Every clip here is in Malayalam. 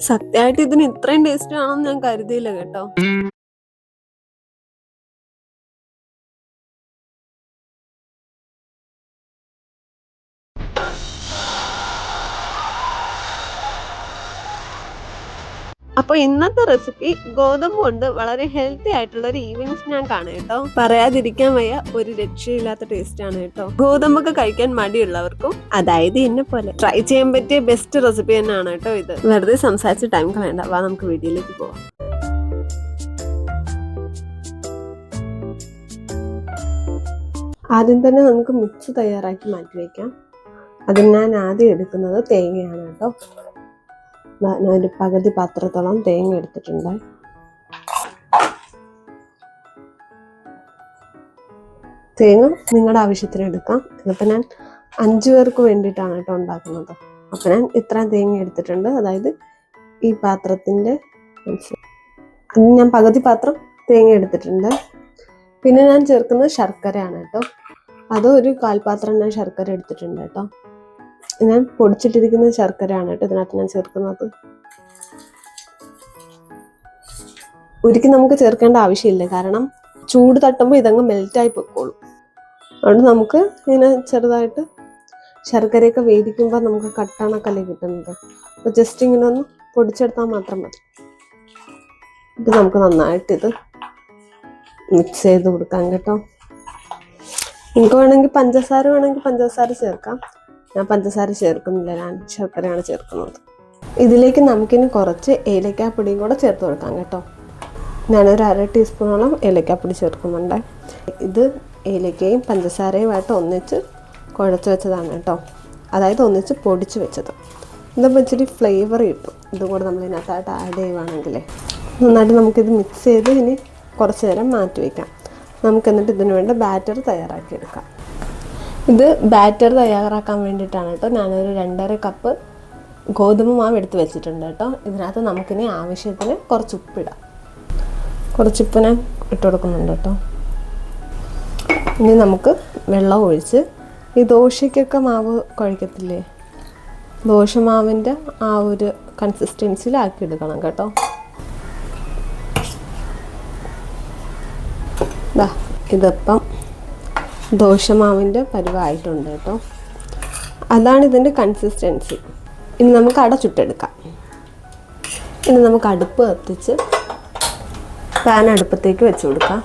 സത്യമായിട്ട് ഇതിന് ഇത്രയും ടേസ്റ്റ് ആണെന്ന് ഞാൻ കരുതിയില്ല കേട്ടോ. അപ്പൊ ഇന്നത്തെ റെസിപ്പി ഗോതമ്പ് കൊണ്ട് വളരെ ഹെൽത്തി ആയിട്ടുള്ള ഒരു ഈവനിങ് സ്നാക്ക് ആണ് കേട്ടോ. പറയാതിരിക്കാൻ വയ്യ, ഒരു രക്ഷയില്ലാത്ത ടേസ്റ്റ് ആണ് കേട്ടോ. ഗോതമ്പൊക്കെ കഴിക്കാൻ മടിയുള്ളവർക്കും, അതായത് എന്നെ പോലെ ട്രൈ ചെയ്യാൻ പറ്റിയ ബെസ്റ്റ് റെസിപ്പി തന്നെയാണ് കേട്ടോ ഇത്. വെറുതെ സംസാരിച്ച് ടൈം കളയണ്ട, വാ നമുക്ക് വീഡിയോയിലേക്ക് പോവാം. ആദ്യം തന്നെ നമുക്ക് മിക്സ് തയ്യാറാക്കി മാറ്റി വയ്ക്കാം. അതിന് ഞാൻ ആദ്യം എടുക്കുന്നത് തേങ്ങയാണ് കേട്ടോ. ഞാനൊരു പകുതി പാത്രത്തോളം തേങ്ങ എടുത്തിട്ടുണ്ട്. തേങ്ങ നിങ്ങളുടെ ആവശ്യത്തിന് എടുക്കാം. ഇതിപ്പോൾ ഞാൻ 5 പേർക്ക് വേണ്ടിയിട്ടാണ് കേട്ടോ ഉണ്ടാക്കുന്നത്. അപ്പം ഞാൻ ഇത്രയും തേങ്ങ എടുത്തിട്ടുണ്ട്. അതായത് ഈ പാത്രത്തിൻ്റെ ഞാൻ പകുതി പാത്രം തേങ്ങ എടുത്തിട്ടുണ്ട്. പിന്നെ ഞാൻ ചേർക്കുന്നത് ശർക്കരയാണ് കേട്ടോ. അത് ഒരു 1/4 പാത്രം ഞാൻ ശർക്കര എടുത്തിട്ടുണ്ട് കേട്ടോ. ഞാൻ പൊടിച്ചിട്ടിരിക്കുന്ന ശർക്കരയാണ് കേട്ടോ ഇതിനകത്ത് ഞാൻ ചേർക്കുന്നത്. ഒരിക്കലും നമുക്ക് ചേർക്കേണ്ട ആവശ്യമില്ല, കാരണം ചൂട് തട്ടുമ്പോൾ ഇതങ്ങ് മെൽറ്റായി പൊക്കോളും. അതുകൊണ്ട് നമുക്ക് ഇങ്ങനെ ചെറുതായിട്ട് ശർക്കരയൊക്കെ വേവിക്കുമ്പോൾ നമുക്ക് കട്ടണക്കല്ലേ കിട്ടുന്നത്. അപ്പോൾ ജസ്റ്റ് ഇങ്ങനെ ഒന്ന് പൊടിച്ചെടുത്താൽ മാത്രം മതി. ഇത് നമുക്ക് നന്നായിട്ട് ഇത് മിക്സ് ചെയ്ത് കൊടുക്കാം കേട്ടോ. നിങ്ങൾക്ക് വേണമെങ്കിൽ പഞ്ചസാര ചേർക്കാം. ഞാൻ പഞ്ചസാര ചേർക്കുന്നില്ല, ഞാൻ ശർക്കരയാണ് ചേർക്കുന്നത്. ഇതിലേക്ക് നമുക്കിനി കുറച്ച് ഏലക്കാപ്പൊടിയും കൂടെ ചേർത്ത് കൊടുക്കാം കേട്ടോ. ഞാനൊരു 1/2 ടീസ്പൂണോളം ഏലക്കാപ്പൊടി ചേർക്കുന്നുണ്ട്. ഇത് ഏലക്കയും പഞ്ചസാരയുമായിട്ട് ഒന്നിച്ച് കുഴച്ച് വെച്ചതാണ് കേട്ടോ. അതായത് ഒന്നിച്ച് പൊടിച്ച് വെച്ചത്. ഇതപ്പോൾ ഇച്ചിരി ഫ്ലേവർ കിട്ടും. ഇതും കൂടെ നമ്മൾ ഇതിനകത്തായിട്ട് ആഡ് ചെയ്യുവാണെങ്കിൽ നന്നായിട്ട് നമുക്കിത് മിക്സ് ചെയ്ത് ഇനി കുറച്ച് നേരം മാറ്റി വയ്ക്കാം. നമുക്കെന്നിട്ട് ഇതിന് വേണ്ട ബാറ്റർ തയ്യാറാക്കിയെടുക്കാം. ഇത് ബാറ്റർ തയ്യാറാക്കാൻ വേണ്ടിയിട്ടാണ് കേട്ടോ. ഞാനൊരു 2.5 കപ്പ് ഗോതമ്പ് മാവ് എടുത്ത് വെച്ചിട്ടുണ്ട് കേട്ടോ. ഇതിനകത്ത് നമുക്കിനി ആവശ്യത്തിന് കുറച്ച് ഉപ്പിടാം. കുറച്ച് ഉപ്പ് ഞാൻ ഇട്ട് കൊടുക്കുന്നുണ്ട് കേട്ടോ. ഇനി നമുക്ക് വെള്ളം ഒഴിച്ച് ഈ ദോശയ്ക്കൊക്കെ മാവ് കുഴക്കത്തില്ലേ, ദോശമാവിൻ്റെ ആ ഒരു കൺസിസ്റ്റൻസിയിലാക്കി എടുക്കണം കേട്ടോ. ഇതിപ്പം ദോശമാവിൻ്റെ പരുവായിട്ടുണ്ട് കേട്ടോ. അതാണ് ഇതിൻ്റെ കൺസിസ്റ്റൻസി. ഇനി നമുക്ക് അട ചുട്ടെടുക്കാം. ഇനി നമുക്ക് അടുപ്പ് കത്തിച്ച് പാൻ അടുപ്പത്തേക്ക് വെച്ച് കൊടുക്കാം.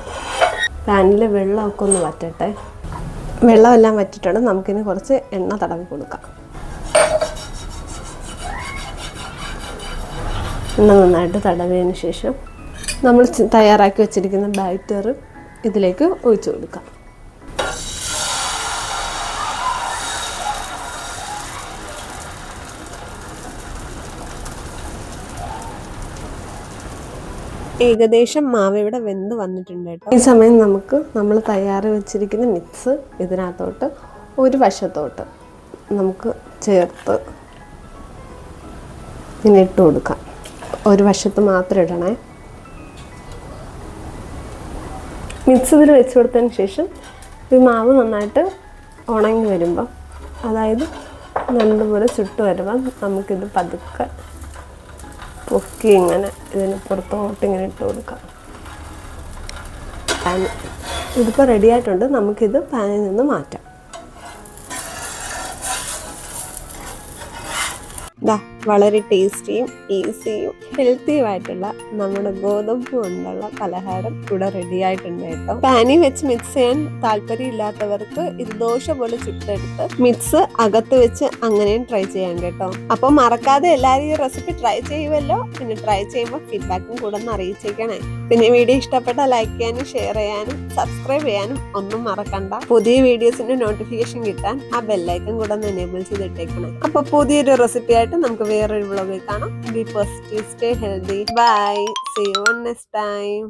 പാനിൽ വെള്ളമൊക്കെ ഒന്ന് വറ്റട്ടെ. വെള്ളമെല്ലാം വറ്റിട്ടുണ്ട്. നമുക്കിനി കുറച്ച് എണ്ണ തടവി കൊടുക്കാം. എണ്ണ നന്നായിട്ട് തടവിയതിന് ശേഷം നമ്മൾ തയ്യാറാക്കി വെച്ചിരിക്കുന്ന ബാറ്റർ ഇതിലേക്ക് ഒഴിച്ചു കൊടുക്കാം. ഏകദേശം മാവ് ഇവിടെ വെന്ത് വന്നിട്ടുണ്ട് കേട്ടോ. ഈ സമയം നമ്മൾ തയ്യാറി വെച്ചിരിക്കുന്ന മിക്സ് ഇതിനകത്തോട്ട് ഒരു വശത്തോട്ട് നമുക്ക് ചേർത്ത് ഇങ്ങനെ ഇട്ട് കൊടുക്കാം. ഒരു വശത്ത് മാത്രം ഇടണേ. മിക്സ് ഇതിൽ വെച്ച് കൊടുത്തതിന് ശേഷം ഈ മാവ് നന്നായിട്ട് ഉണങ്ങി വരുമ്പം, അതായത് നല്ലപോലെ ചുട്ട് വരുമ്പം നമുക്കിത് പതുക്കെ പൊക്കി ഇങ്ങനെ ഇതിന് പുറത്തോട്ട് ഇങ്ങനെ ഇട്ട് കൊടുക്കാം. ഇതിപ്പോൾ റെഡി ആയിട്ടുണ്ട്. നമുക്കിത് പാനിൽ നിന്ന് മാറ്റാം. വളരെ ടേസ്റ്റിയും ഈസിയും ഹെൽത്തിയുമായിട്ടുള്ള നമ്മുടെ ഗോതമ്പ് കൊണ്ടുള്ള പലഹാരം ഇവിടെ റെഡി ആയിട്ടുണ്ട് കേട്ടോ. പാനിൽ വെച്ച് മിക്സ് ചെയ്യാൻ താല്പര്യം ഇല്ലാത്തവർക്ക് ഇത് ദോശ പോലെ ചുട്ടെടുത്ത് മിക്സ് അകത്ത് വെച്ച് അങ്ങനെയും ട്രൈ ചെയ്യാം കേട്ടോ. അപ്പം മറക്കാതെ എല്ലാവരും ഈ റെസിപ്പി ട്രൈ ചെയ്യുമല്ലോ. പിന്നെ ട്രൈ ചെയ്യുമ്പോൾ ഫീഡ്ബാക്കും കൂടെ ഒന്ന് അറിയിച്ചേക്കണേ. പിന്നെ വീഡിയോ ഇഷ്ടപ്പെട്ടാൽ ലൈക്ക് ചെയ്യാനും ഷെയർ ചെയ്യാനും സബ്സ്ക്രൈബ് ചെയ്യാനും ഒന്നും മറക്കണ്ട. പുതിയ വീഡിയോസിന്റെ നോട്ടിഫിക്കേഷൻ കിട്ടാൻ ആ ബെല്ലൈക്കൺ കൂടെ ഒന്ന് എനേബിൾ ചെയ്തിട്ടേക്കണേ. അപ്പൊ പുതിയൊരു റെസിപ്പി ആയിട്ട് നമുക്ക് വേറൊരു വ്ലോഗിൽ കാണാം. Be positive, stay healthy. Bye. See you on next time.